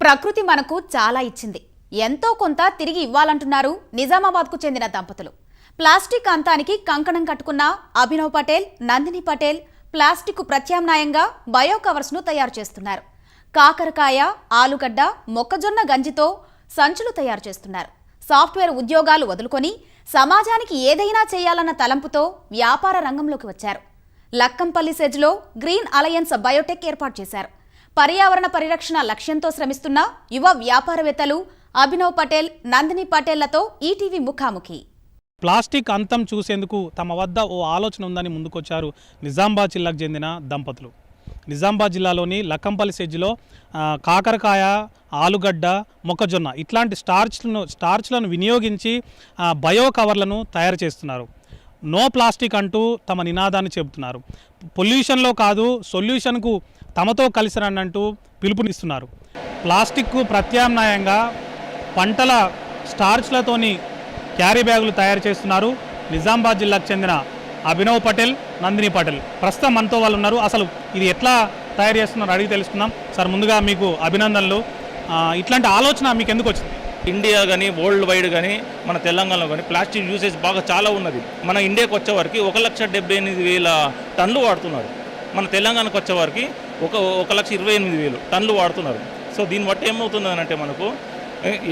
ప్రకృతి మనకు చాలా ఇచ్చింది. ఎంతో కొంత తిరిగి ఇవ్వాలంటున్నారు నిజామాబాద్కు చెందిన దంపతులు. ప్లాస్టిక్ అంతానికి కంకణం కట్టుకున్న అభినవ్ పటేల్, నందిని పటేల్ ప్లాస్టిక్ ప్రత్యామ్నాయంగా బయో కవర్స్ను తయారు చేస్తున్నారు. కాకరకాయ, ఆలుగడ్డ, మొక్కజొన్న గంజితో సంచులు తయారు చేస్తున్నారు. సాఫ్ట్వేర్ ఉద్యోగాలు వదులుకొని సమాజానికి ఏదైనా చేయాలన్న తలంపుతో వ్యాపార రంగంలోకి వచ్చారు. లక్కంపల్లి సెజ్లో గ్రీన్ అలయన్స్ బయోటెక్ ఏర్పాటు చేశారు. పర్యావరణ పరిరక్షణ లక్ష్యంతో శ్రమిస్తున్న యువ వ్యాపారవేత్తలు అభినవ్ పటేల్, నందిని పటేళ్లతో ఈటీవీ ముఖాముఖి. ప్లాస్టిక్ అంతం చూసేందుకు తమ వద్ద ఓ ఆలోచన ఉందని ముందుకొచ్చారు నిజామాబాద్ జిల్లాకు చెందిన దంపతులు. నిజామాబాద్ జిల్లాలోని లక్కంపల్లి సెజ్లో కాకరకాయ, ఆలుగడ్డ, మొక్కజొన్న ఇట్లాంటి స్టార్చ్లను వినియోగించి బయో కవర్లను తయారు చేస్తున్నారు. నో ప్లాస్టిక్ అంటూ తమ నినాదాన్ని చెబుతున్నారు. పొల్యూషన్లో కాదు, సొల్యూషన్కు తమతో కలిసి రండంటూ పిలుపునిస్తున్నారు. ప్లాస్టిక్కు ప్రత్యామ్నాయంగా పంటల స్టార్చ్లతోని క్యారీ బ్యాగులు తయారు చేస్తున్నారు. నిజామాబాద్ జిల్లాకు చెందిన అభినవ్ పటేల్, నందిని పటేల్ ప్రస్తుతం మనతో వాళ్ళు ఉన్నారు. అసలు ఇది ఎట్లా తయారు చేస్తున్నారు అడిగి తెలుసుకుందాం. సార్, ముందుగా మీకు అభినందనలు. ఇట్లాంటి ఆలోచన మీకు ఎందుకు వచ్చింది? ఇండియా కానీ వరల్డ్ వైడ్ కానీ మన తెలంగాణలో కానీ ప్లాస్టిక్ యూసేజ్ బాగా చాలా ఉన్నది. మన ఇండియాకి వచ్చేవారికి 1,78,000 టన్నులు వాడుతున్నారు. మన తెలంగాణకు వచ్చేవారికి 1,28,000 టన్నులు వాడుతున్నారు. సో దీన్ని బట్టి ఏమవుతుందనంటే మనకు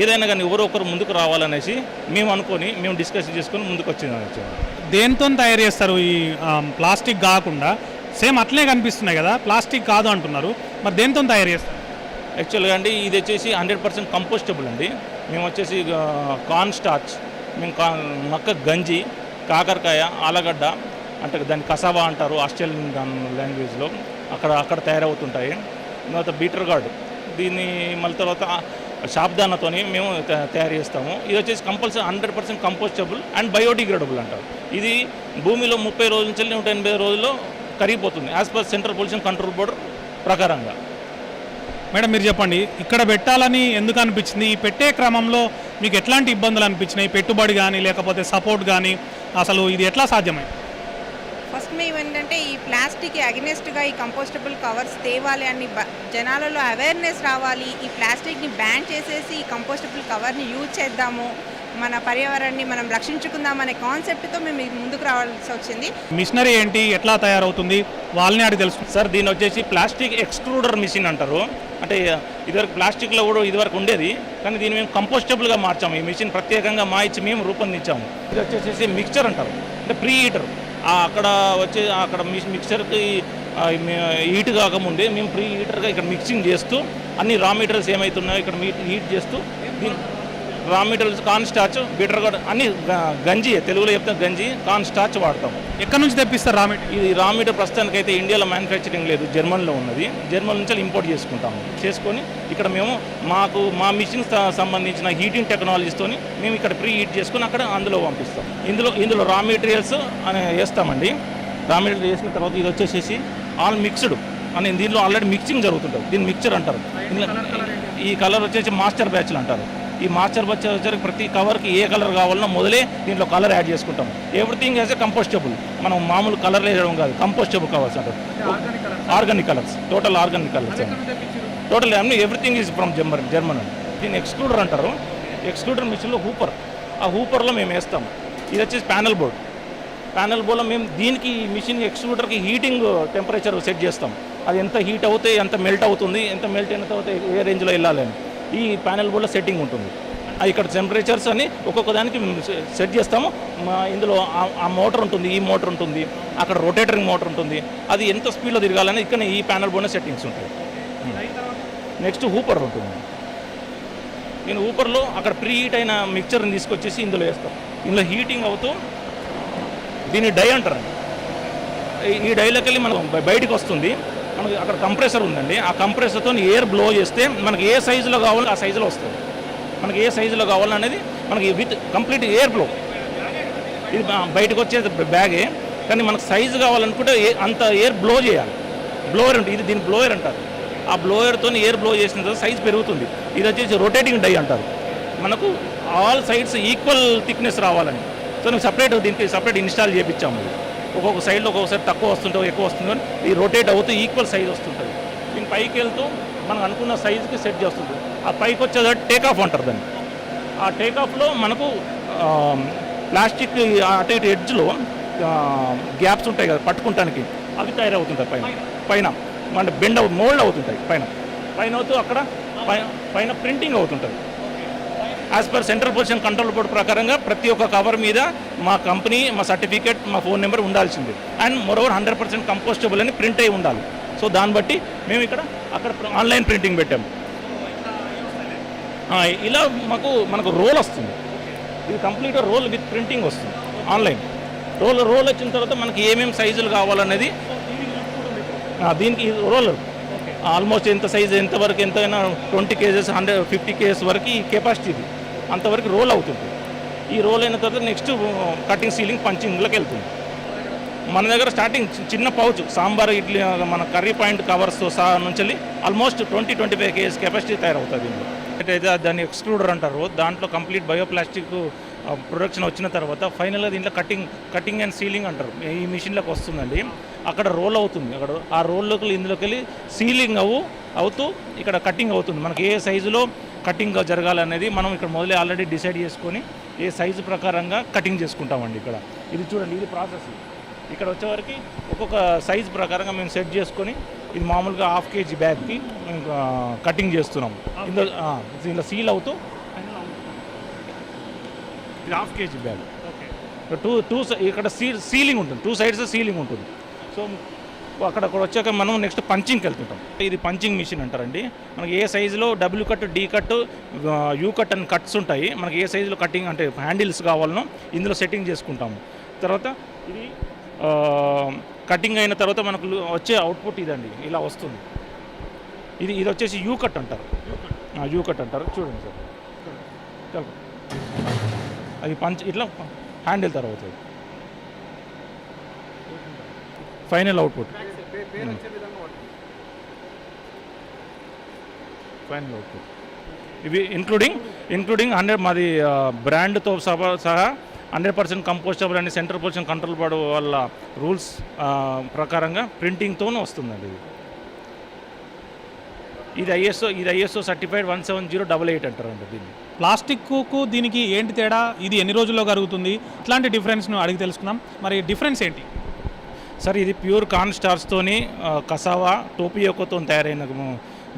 ఏదైనా కానీ ఎవరో ఒకరు ముందుకు రావాలనేసి మేము డిస్కస్ చేసుకొని ముందుకు వచ్చింది. దేంతో తయారు చేస్తారు? ఈ ప్లాస్టిక్ కాకుండా సేమ్ అట్లనే కనిపిస్తున్నాయి కదా, ప్లాస్టిక్ కాదు అంటున్నారు. మరి దేంతో తయారు చేస్తారు? యాక్చువల్గా అండి ఇది వచ్చేసి 100% కంపోస్టబుల్ అండి. మేము వచ్చేసి కార్న్ స్టార్చ్, మేము మక్క గంజి, కాకరకాయ, ఆలగడ్డ అంటే దాన్ని కసావా అంటారు ఆస్ట్రేలియన్ లాంగ్వేజ్లో, అక్కడ తయారవుతుంటాయి. తర్వాత బీటర్ గార్డ్, దీన్ని మళ్ళీ తర్వాత షాప్దానాతో మేము తయారు చేస్తాము. ఇది వచ్చేసి కంపల్సరీ 100% కంపోస్టబుల్ అండ్ బయోడిగ్రేడబుల్ అంటారు. ఇది భూమిలో 30 రోజుల నుంచి 180 రోజుల్లో కరిగిపోతుంది as per central pollution control board ప్రకారంగా. మేడం, మీరు చెప్పండి, ఇక్కడ పెట్టాలని ఎందుకు అనిపించింది? ఈ పెట్టే క్రమంలో మీకు ఎట్లాంటి ఇబ్బందులు అనిపించినాయి? పెట్టుబడి కానీ లేకపోతే సపోర్ట్ కానీ, అసలు ఇది ఎట్లా సాధ్యమైంది? ఫస్ట్ మేము ఏంటంటే ఈ ప్లాస్టిక్ అగెనిస్ట్గా ఈ కంపోస్టబుల్ కవర్స్ తేవాలి అని జనాలలో అవేర్నెస్ రావాలి. ఈ ప్లాస్టిక్ని బ్యాన్ చేసేసి ఈ కంపోస్టబుల్ కవర్ని యూజ్ చేద్దాము, మన పర్యావరణాన్ని మనం రక్షించుకుందాం అనే కాన్సెప్ట్తో మేము ముందుకు రావాల్సి వచ్చింది. మిషనరీ ఏంటి, ఎట్లా తయారవుతుంది, వాళ్ళని అడిగి తెలుసు. సార్, దీని వచ్చేసి ప్లాస్టిక్ ఎక్స్ట్రూడర్ మిషన్ అంటారు. అంటే ఇదివరకు ప్లాస్టిక్లో కూడా ఇదివరకు ఉండేది, కానీ దీన్ని మేము కంపోస్టబుల్గా మార్చాము. ఈ మిషన్ ప్రత్యేకంగా మేము రూపొందించాము. ఇది వచ్చేసి మిక్చర్ అంటారు, అంటే ప్రీ హీటర్. అక్కడ మిక్చర్కి హీట్ కాకముందే మేము ప్రీ హీటర్గా ఇక్కడ మిక్సింగ్ చేస్తూ అన్ని రా మెటీరియల్స్ ఏమవుతున్నాయో ఇక్కడ హీట్ చేస్తూ రా మెటీరియల్స్ కార్న్ స్టార్చ్, బీటర్ గార్డ్ అన్ని గంజి, తెలుగులో చెప్తే గంజి, కార్న్ స్టార్చ్ వాడతాం. ఎక్కడి నుంచి తెప్పిస్తారు రా మెటీరియల్? ఇది రా మెటీరియల్ ప్రస్తుతానికి అయితే ఇండియాలో మ్యానుఫ్యాక్చరింగ్ లేదు, జర్మనీలో ఉన్నది. జర్మనీ నుంచి ఇంపోర్ట్ చేసుకొని ఇక్కడ మేము మా మిషన్ సంబంధించిన హీటింగ్ టెక్నాలజీస్తో మేము ఇక్కడ ప్రీ హీట్ చేసుకొని అక్కడ అందులో పంపిస్తాం. ఇందులో రా మెటీరియల్స్ అని వేస్తామండి. రా మెటీరియల్ వేసిన తర్వాత ఇది వచ్చేసి ఆల్ మిక్స్డ్ అని దీనిలో ఆల్రెడీ మిక్సింగ్ జరుగుతుంటుంది. దీన్ని మిక్చర్ అంటారు. ఈ కలర్ వచ్చేసి మాస్టర్ బ్యాచ్లు అంటారు. ఈ మాస్టర్ బ్యాచ్ వచ్చేసరికి ప్రతి కవర్కి ఏ కలర్ కావాలన్నా మొదలే దీంట్లో కలర్ యాడ్ చేసుకుంటాం. Everything as a compostable. మనం మామూలు కలర్ వేయడం కాదు, కంపోస్టబుల్ కవర్స్ అంటారు. Organic colours, total organic colours. Total everything is from Germany. దీన్ని ఎక్స్ట్రూడర్ అంటారు. ఎక్స్ట్రూడర్ మిషన్లో ఆ హూపర్లో మేము వేస్తాం. ఇది వచ్చేసి ప్యానల్ బోర్డ్లో మేము దీనికి మిషన్ ఎక్స్ట్రూడర్కి హీటింగ్ టెంపరేచర్ సెట్ చేస్తాం. అది ఎంత హీట్ అవుతే ఎంత మెల్ట్ అవుతుంది, ఎంత మెల్ట్ అయిన తర్వాత ఏ రేంజ్లో వెళ్ళాలని ఈ ప్యానల్ బోర్డ్లో సెట్టింగ్ ఉంటుంది. ఇక్కడ టెంపరేచర్స్ అని ఒక్కొక్క దానికి సెట్ చేస్తాము. ఇందులో ఆ మోటార్ ఉంటుంది, ఈ మోటార్ ఉంటుంది, అక్కడ రొటేటరింగ్ మోటార్ ఉంటుంది. అది ఎంత స్పీడ్లో తిరగాలని ఇక్కడ ఈ ప్యానల్ బోర్డ్లో సెట్టింగ్స్ ఉంటాయి. నెక్స్ట్ హూపర్ ఉంటుంది. నేను హూపర్లో అక్కడ ప్రీ హీట్ అయిన మిక్చర్ని తీసుకొచ్చేసి ఇందులో వేస్తాం. ఇందులో హీటింగ్ అవుతూ దీన్ని డై అంటారండి. ఈ డైలోకి వెళ్ళి మనం బయటికి వస్తుంది. మనకి అక్కడ కంప్రెసర్ ఉందండి. ఆ కంప్రెసర్తో ఎయిర్ బ్లో చేస్తే మనకి ఏ సైజులో కావాలో ఆ సైజులో వస్తుంది. మనకి ఏ సైజులో కావాలనేది మనకి విత్ కంప్లీట్ ఎయిర్ బ్లో. ఇది బయటకు వచ్చేది బ్యాగే, కానీ మనకు సైజు కావాలనుకుంటే అంత ఎయిర్ బ్లో చేయాలి. బ్లోయర్ ఉంటుంది, ఇది దీని బ్లోయర్ అంటారు. ఆ బ్లోయర్తో ఎయిర్ బ్లో చేసిన తర్వాత సైజ్ పెరుగుతుంది. ఇది వచ్చేసి రొటేటింగ్ డై అంటారు. మనకు ఆల్ సైడ్స్ ఈక్వల్ థిక్నెస్ రావాలని సో మేము దీనికి సపరేట్ ఇన్స్టాల్ చేయించాము. ఒక్కొక్క సైడ్లో ఒక్కొక్కసారి తక్కువ వస్తుంటే ఎక్కువ వస్తుంది, కానీ ఈ రొటేట్ అవుతూ ఈక్వల్ సైజ్ వస్తుంటుంది. దీని పైకి వెళ్తూ మనం అనుకున్న సైజుకి సెట్ చేస్తుంది. ఆ పైకి వచ్చేది టేక్ ఆఫ్ అంటారు దాన్ని. ఆ టేక్ ఆఫ్లో మనకు ప్లాస్టిక్ అటు ఇటు ఎడ్జ్లో గ్యాప్స్ ఉంటాయి కదా పట్టుకుంటానికి, అవి తయారవుతుంటాయి పైన మన బెండ్ మోల్డ్ అవుతుంటాయి పైన అవుతూ అక్కడ పైన ప్రింటింగ్ అవుతుంటుంది. As per central pollution control board ప్రకారంగా ప్రతి ఒక్క కవర్ మీద మా కంపెనీ, మా సర్టిఫికేట్, మా ఫోన్ నెంబర్ ఉండాల్సింది. అండ్ మోరోవర్ 100% కంపోస్టబుల్ అని ప్రింట్ అయి ఉండాలి. సో దాన్ని బట్టి మేము అక్కడ ఆన్లైన్ ప్రింటింగ్ పెట్టాము. ఇలా మనకు రోల్ వస్తుంది. ఇది కంప్లీట్గా రోల్ విత్ ప్రింటింగ్ వస్తుంది ఆన్లైన్. రోల్ వచ్చిన తర్వాత మనకి ఏమేమి సైజులు కావాలనేది దీనికి రోలర్ ఆల్మోస్ట్ ఎంత సైజు ఎంతవరకు ఎంతైనా 20 kgs 150 kgs వరకు ఈ కెపాసిటీ ఇది అంతవరకు రోల్ అవుతుంది. ఈ రోల్ అయిన తర్వాత నెక్స్ట్ కటింగ్, సీలింగ్, పంచింగ్లోకి వెళ్తుంది. మన దగ్గర స్టార్టింగ్ చిన్న పౌచ్ సాంబార్, ఇడ్లీ, మన కర్రీ పాయింట్ కవర్స్తో సహా నుంచి ఆల్మోస్ట్ 20-25 kgs కెపాసిటీ తయారవుతుంది. అయితే దాన్ని ఎక్స్క్లూడర్ అంటారు. దాంట్లో కంప్లీట్ బయోప్లాస్టిక్ ప్రొడక్షన్ వచ్చిన తర్వాత ఫైనల్గా దీంట్లో కటింగ్ అండ్ సీలింగ్ అంటారు. ఈ మిషన్లోకి వస్తుందండి. అక్కడ రోల్ అవుతుంది. అక్కడ ఆ రోల్లోకి ఇందులోకి వెళ్ళి సీలింగ్ అవుతూ ఇక్కడ కటింగ్ అవుతుంది. మనకి ఏ సైజులో కటింగ్ జరగాలనేది మనం ఇక్కడ మొదలే ఆల్రెడీ డిసైడ్ చేసుకొని ఏ సైజు ప్రకారంగా కటింగ్ చేసుకుంటామండి. ఇది చూడండి, ఇది ప్రాసెస్. ఇక్కడ వచ్చేవరకు ఒక్కొక్క సైజు ప్రకారంగా మేము సెట్ చేసుకొని ఇది మామూలుగా 1/2 kg బ్యాగ్కి కటింగ్ చేస్తున్నాం. ఇందులో సీల్ అవుతూ ఇది 1/2 kg బ్యాగ్. ఇక్కడ సీలింగ్ ఉంటుంది, 2 sides సీలింగ్ ఉంటుంది. సో అక్కడ వచ్చాక మనం నెక్స్ట్ పంచింగ్కి వెళ్తుంటాం. ఇది పంచింగ్ మిషన్ అంటారండి. మనకి ఏ సైజులో W cut, D cut, U cut అని కట్స్ ఉంటాయి. మనకి ఏ సైజులో కటింగ్ అంటే హ్యాండిల్స్ కావాలనో ఇందులో సెట్టింగ్ చేసుకుంటాము. తర్వాత ఇది కటింగ్ అయిన తర్వాత మనకు వచ్చే అవుట్పుట్ ఇదండి, ఇలా వస్తుంది. ఇది వచ్చేసి యూ కట్ అంటారు. యూ కట్ అంటారు. చూడండి సార్, అది ఇట్లా హ్యాండిల్ తర్వాత ఫైనల్ అవుట్పుట్. ఇవి ఇంక్లూడింగ్ 100 మాది బ్రాండ్తో సహా 100% కంపోస్టబుల్ అని సెంట్రల్ పొల్యూషన్ కంట్రోల్ బోర్డు వాళ్ళ రూల్స్ ప్రకారంగా ప్రింటింగ్తోనే వస్తుందండి. ఇది ఐఎస్ఓ సర్టిఫైడ్ 17088 అంటారండి దీన్ని. ప్లాస్టిక్కు దీనికి ఏంటి తేడా? ఇది ఎన్ని రోజుల్లో కరుగుతుంది? ఇట్లాంటి డిఫరెన్స్ను అడిగి తెలుసుకుందాం. మరి డిఫరెన్స్ ఏంటి సార్? ఇది ప్యూర్ కార్న్ స్టార్చ్తోని కసావా, టోపియోకోతో తయారైన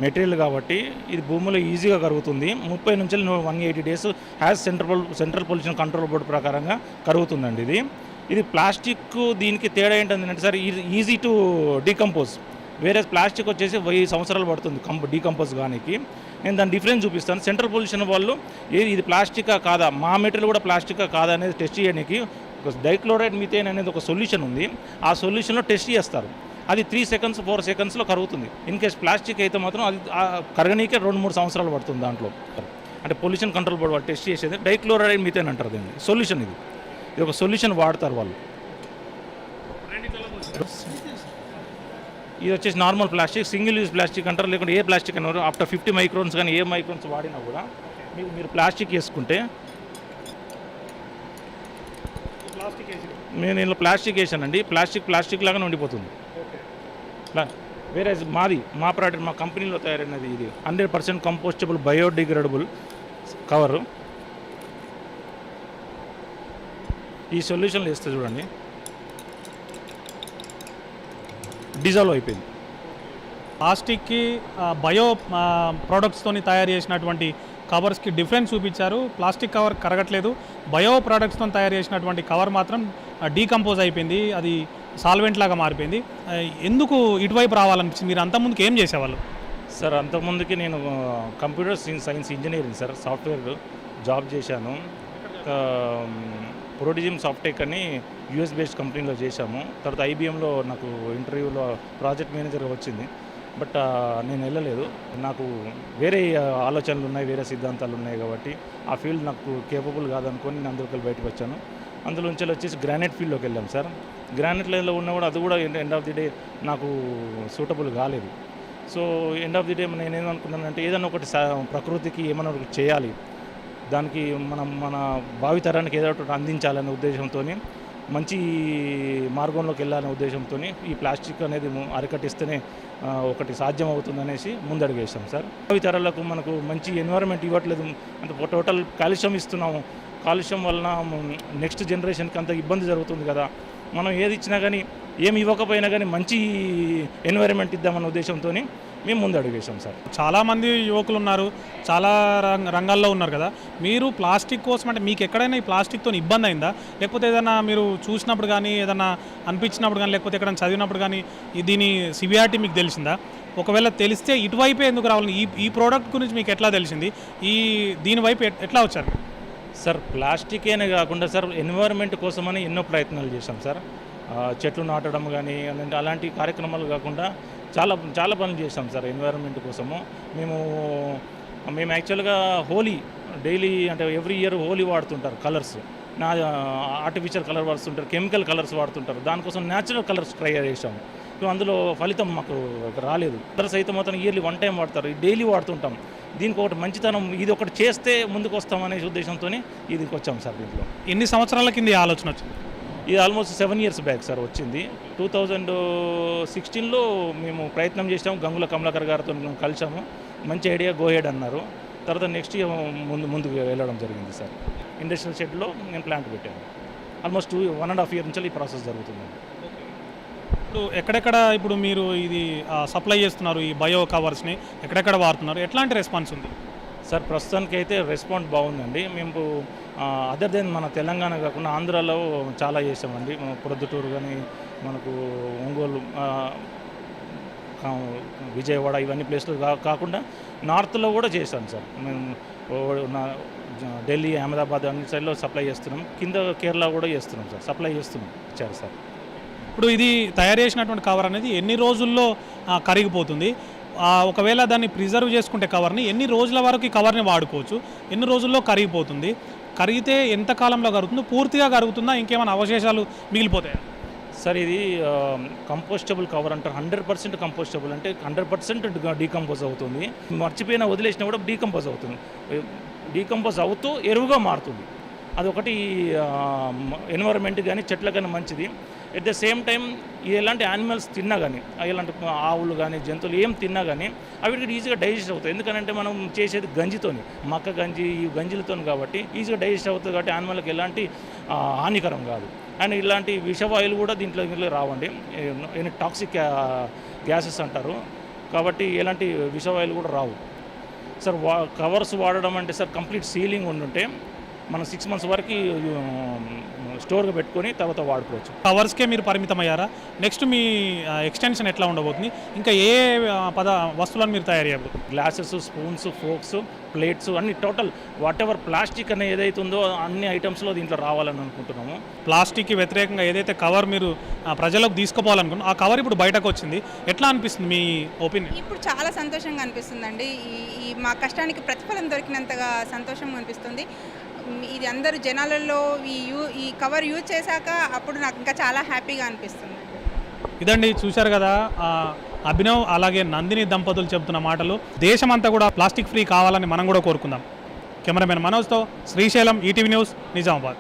మెటీరియల్ కాబట్టి ఇది భూమిలో ఈజీగా కరుగుతుంది. 30 నుంచి 180 days has central pollution control board ప్రకారంగా కరుగుతుందండి. ఇది ప్లాస్టిక్ దీనికి తేడా ఏంటంటే సార్, ఈజీ టు డీకంపోజ్. వేరే ప్లాస్టిక్ వచ్చేసి 1000 సంవత్సరాలు పడుతుంది డీకంపోజ్ కానికి. నేను దాని డిఫరెన్స్ చూపిస్తాను. సెంట్రల్ పొల్యూషన్ వాళ్ళు ఇది ప్లాస్టికా కాదా, మా మెటీరియల్ కూడా ప్లాస్టికా కాదా అనేది టెస్ట్ చేయడానికి డైక్లోరైడ్ మీథేన్ అనేది ఒక సొల్యూషన్ ఉంది. ఆ సొల్యూషన్లో టెస్ట్ చేస్తారు. అది 3 seconds 4 secondsలో కరుగుతుంది. ఇన్ కేస్ ప్లాస్టిక్ అయితే మాత్రం అది కరగనీకే 2-3 సంవత్సరాలు పడుతుంది. దాంట్లో అంటే పొల్యూషన్ కంట్రోల్ బోర్డు వాళ్ళు టెస్ట్ చేసేది డైక్లోరైడ్ మీథేన్ అంటారు దీన్ని. సొల్యూషన్ ఇది ఒక సొల్యూషన్ వాడతారు వాళ్ళు. ఇది వచ్చేసి normal plastic, single use plastic అంటారు. లేకుంటే ఏ ప్లాస్టిక్ అన్నారు ఆఫ్టర్ 50 microns కానీ ఏ మైక్రోన్స్ వాడినా కూడా మీరు ప్లాస్టిక్ వేసుకుంటే, నేను ఇందులో ప్లాస్టిక్ వేసానండి. ప్లాస్టిక్ లాగానే ఉండిపోతుంది. వేరే మా ప్రోడక్ట్, మా కంపెనీలో తయారైనది ఇది 100% కంపోస్టబుల్ బయోడిగ్రేడబుల్ కవరు. ఈ సొల్యూషన్లు వేస్తే చూడండి డిజాల్వ్ అయిపోయింది. ప్లాస్టిక్కి బయో ప్రోడక్ట్స్తో తయారు చేసినటువంటి కవర్స్కి డిఫరెన్స్ చూపించారు. ప్లాస్టిక్ కవర్ కరగట్లేదు, బయో ప్రోడక్ట్స్తో తయారు చేసినటువంటి కవర్ మాత్రం డీకంపోజ్ అయిపోయింది, అది సాల్వెంట్ లాగా మారిపోయింది. ఎందుకు ఇటువైపు రావాలనిపించింది? మీరు అంతకుముందుకు ఏం చేసేవాళ్ళు? సార్ అంతకుముందుకి నేను computer science engineering sir, software job చేశాను. ప్రోడిజిమ్ సాఫ్టెక్ అని యూఎస్ బేస్డ్ కంపెనీలో చేశాము. తర్వాత ఐబిఎంలో నాకు ఇంటర్వ్యూలో ప్రాజెక్ట్ మేనేజర్గా వచ్చింది. బట్ నేను వెళ్ళలేదు. నాకు వేరే ఆలోచనలు ఉన్నాయి, వేరే సిద్ధాంతాలు ఉన్నాయి కాబట్టి ఆ ఫీల్డ్ నాకు కేపబుల్ కాదనుకొని నేను అందులోకి బయటకు వచ్చాను. అందులో నుంచి వచ్చేసి గ్రానైట్ ఫీల్డ్లోకి వెళ్ళాం సార్. గ్రానైట్ లైన్లో ఉన్నా కూడా అది కూడా ఎండ్ ఆఫ్ ది డే నాకు సూటబుల్ కాలేదు. So end of the day నేను ఏమనుకున్నానంటే ఏదైనా ఒకటి ప్రకృతికి ఏమైనా ఒకటి చేయాలి, దానికి మన భావితరానికి ఏదో ఒకటి అందించాలనే ఉద్దేశంతో మంచి మార్గంలోకి వెళ్ళాలనే ఉద్దేశంతో ఈ ప్లాస్టిక్ అనేది అరికట్టిస్తేనే ఒకటి సాధ్యం అవుతుందనేసి ముందడుగేసాం సార్. భావితరాలకు మనకు మంచి ఎన్వైరన్మెంట్ ఇవ్వట్లేదు, అంటే టోటల్ కాలుష్యం ఇస్తున్నాము. కాలుష్యం వలన నెక్స్ట్ జనరేషన్కి అంత ఇబ్బంది జరుగుతుంది కదా. మనం ఏది ఇచ్చినా కానీ ఏమి ఇవ్వకపోయినా కానీ మంచి ఎన్వైరన్మెంట్ ఇద్దామన్న ఉద్దేశంతో మేము ముందు అడుగేసాం సార్. చాలామంది యువకులు ఉన్నారు, చాలా రంగాల్లో ఉన్నారు కదా. మీరు ప్లాస్టిక్ కోసం అంటే మీకు ఎక్కడైనా ఈ ప్లాస్టిక్తో ఇబ్బంది అయిందా, లేకపోతే ఏదైనా మీరు చూసినప్పుడు కానీ ఏదైనా అనిపించినప్పుడు కానీ లేకపోతే ఎక్కడైనా చదివినప్పుడు కానీ దీని సివియారిటీ మీకు తెలిసిందా? ఒకవేళ తెలిస్తే ఇటువైపే ఎందుకు రావాలని ఈ ప్రోడక్ట్ గురించి మీకు ఎట్లా తెలిసింది? దీనివైపు ఎట్లా వచ్చారు? సార్ ప్లాస్టికేనే కాకుండా సార్ ఎన్వైరన్మెంట్ కోసమని ఎన్నో ప్రయత్నాలు చేశాం సార్. చెట్లు నాటడం కానీ అలాంటి కార్యక్రమాలు కాకుండా చాలా పనులు చేశాం సార్ ఎన్వైరన్మెంట్ కోసము. మేము యాక్చువల్గా హోలీ డైలీ అంటే ఎవ్రీ ఇయర్ హోలీ వాడుతుంటారు, కలర్స్ ఆర్టిఫిషియల్ కలర్ వాడుతుంటారు, కెమికల్ కలర్స్ వాడుతుంటారు. దానికోసం న్యాచురల్ కలర్స్ ట్రై చేసాము. అందులో ఫలితం మాకు రాలేదు. కలర్స్ అయితే మాత్రం ఇయర్లీ 1 టైం వాడతారు, డైలీ వాడుతుంటాం. దీనికి ఒకటి మంచితనం, ఇది ఒకటి చేస్తే ముందుకు వస్తామనే ఉద్దేశంతో దీనికి వచ్చాం సార్. దీంట్లో ఎన్ని సంవత్సరాల కింద ఈ ఆలోచన వచ్చింది? ఇది ఆల్మోస్ట్ 7 years బ్యాక్ సార్ వచ్చింది. 2016లో మేము ప్రయత్నం చేసాము, గంగుల కమలాకర్ గారితో కలిసాము. మంచి ఐడియా, గో హెడ్ అన్నారు. తర్వాత నెక్స్ట్ ముందుకు వెళ్ళడం జరిగింది సార్. ఇండస్ట్రియల్ షెడ్లో నేను ప్లాంట్ పెట్టాను. ఆల్మోస్ట్ 1.5 years నుంచి ఈ ప్రాసెస్ జరుగుతుంది. ఇప్పుడు ఎక్కడెక్కడ ఇప్పుడు మీరు ఇది సప్లై చేస్తున్నారు, ఈ బయో కవర్స్ని ఎక్కడెక్కడ వాడుతున్నారు, ఎట్లాంటి రెస్పాన్స్ ఉంది? సార్ ప్రస్తుతానికి అయితే రెస్పాన్స్ బాగుందండి. మేము అదర్ దెన్ మన తెలంగాణ కాకుండా ఆంధ్రాలో చాలా చేసామండి. ప్రొద్దుటూరు కానీ మనకు ఒంగోలు, విజయవాడ ఇవన్నీ ప్లేస్లు కాకుండా నార్త్లో కూడా చేశాను సార్. మేము ఢిల్లీ, అహ్మదాబాద్ అన్ని సైడ్లో సప్లై చేస్తున్నాం. కింద కేరళ కూడా చేస్తున్నాం సార్, సప్లై చేస్తున్నాం ఇచ్చారు సార్. ఇప్పుడు ఇది తయారు చేసినటువంటి కవర్ అనేది ఎన్ని రోజుల్లో కరిగిపోతుంది? ఒకవేళ దాన్ని ప్రిజర్వ్ చేసుకుంటే కవర్ని ఎన్ని రోజుల వరకు ఈ కవర్ని వాడుకోవచ్చు? ఎన్ని రోజుల్లో కరిగిపోతుంది? కరిగితే ఎంత కాలంలో కరుగుతుందో? పూర్తిగా కరుగుతుందా, ఇంకేమైనా అవశేషాలు మిగిలిపోతాయా? సార్ ఇది కంపోస్టబుల్ కవర్ అంటారు. 100% కంపోస్టబుల్ అంటే 100% డీకంపోజ్ అవుతుంది. మర్చిపోయినా వదిలేసినా కూడా డీకంపోజ్ అవుతుంది. డీకంపోజ్ అవుతూ ఎరువుగా మారుతుంది. అదొకటి ఎన్వైరన్మెంట్ కానీ చెట్ల కానీ మంచిది. ఎట్ ద సేమ్ టైం ఎలాంటి యానిమల్స్ తిన్నా కానీ, ఎలాంటి ఆవులు కానీ జంతువులు ఏం తిన్నా కానీ అవి ఈజీగా డైజెస్ట్ అవుతాయి. ఎందుకంటే మనం చేసేది గంజితోని, మక్క గంజి ఈ గంజిలతో కాబట్టి ఈజీగా డైజెస్ట్ అవుతుంది. కాబట్టి యానిమల్కి ఎలాంటి హానికరం కాదు. అండ్ ఇలాంటి విషవాయువులు కూడా దీంట్లో రావండి. టాక్సిక్ గ్యాసెస్ అంటారు, కాబట్టి ఎలాంటి విషవాయువులు కూడా రావు సార్. కవర్స్ వాడడం అంటే సార్ కంప్లీట్ సీలింగ్ ఉండుంటే మనం 6 months వరకు స్టోర్గా పెట్టుకొని తర్వాత వాడుకోవచ్చు. కవర్స్కే మీరు పరిమితం అయ్యారా? నెక్స్ట్ మీ ఎక్స్టెన్షన్ ఎట్లా ఉండబోతుంది? ఇంకా ఏ వస్తువులను మీరు తయారు చేయబోతుంది? గ్లాసెస్, స్పూన్స్, ఫోక్స్, ప్లేట్స్ అన్ని టోటల్ వాట్ ఎవర్ ప్లాస్టిక్ అనే ఏదైతే ఉందో అన్ని ఐటమ్స్లో దీంట్లో రావాలని అనుకుంటున్నాము. ప్లాస్టిక్కి వ్యతిరేకంగా ఏదైతే కవర్ మీరు ప్రజలకు తీసుకుపోవాలనుకున్నా ఆ కవర్ ఇప్పుడు బయటకు వచ్చింది, ఎట్లా అనిపిస్తుంది మీ ఒపీనియన్? ఇప్పుడు చాలా సంతోషంగా అనిపిస్తుందండి. ఈ మా కష్టానికి ప్రతిఫలం దొరికినంతగా సంతోషంగా అనిపిస్తుంది. ఇది అందరూ జనాలలో ఈ కవర్ యూజ్ చేశాక అప్పుడు నాకు ఇంకా చాలా హ్యాపీగా అనిపిస్తుంది. ఇదండి, చూశారు కదా అభినవ్ అలాగే నందిని దంపతులు చెబుతున్న మాటలు. దేశమంతా కూడా ప్లాస్టిక్ ఫ్రీ కావాలని మనం కూడా కోరుకుందాం. కెమెరామెన్ మనోజ్తో శ్రీశైలం, ఈటీవీ న్యూస్, నిజామాబాద్.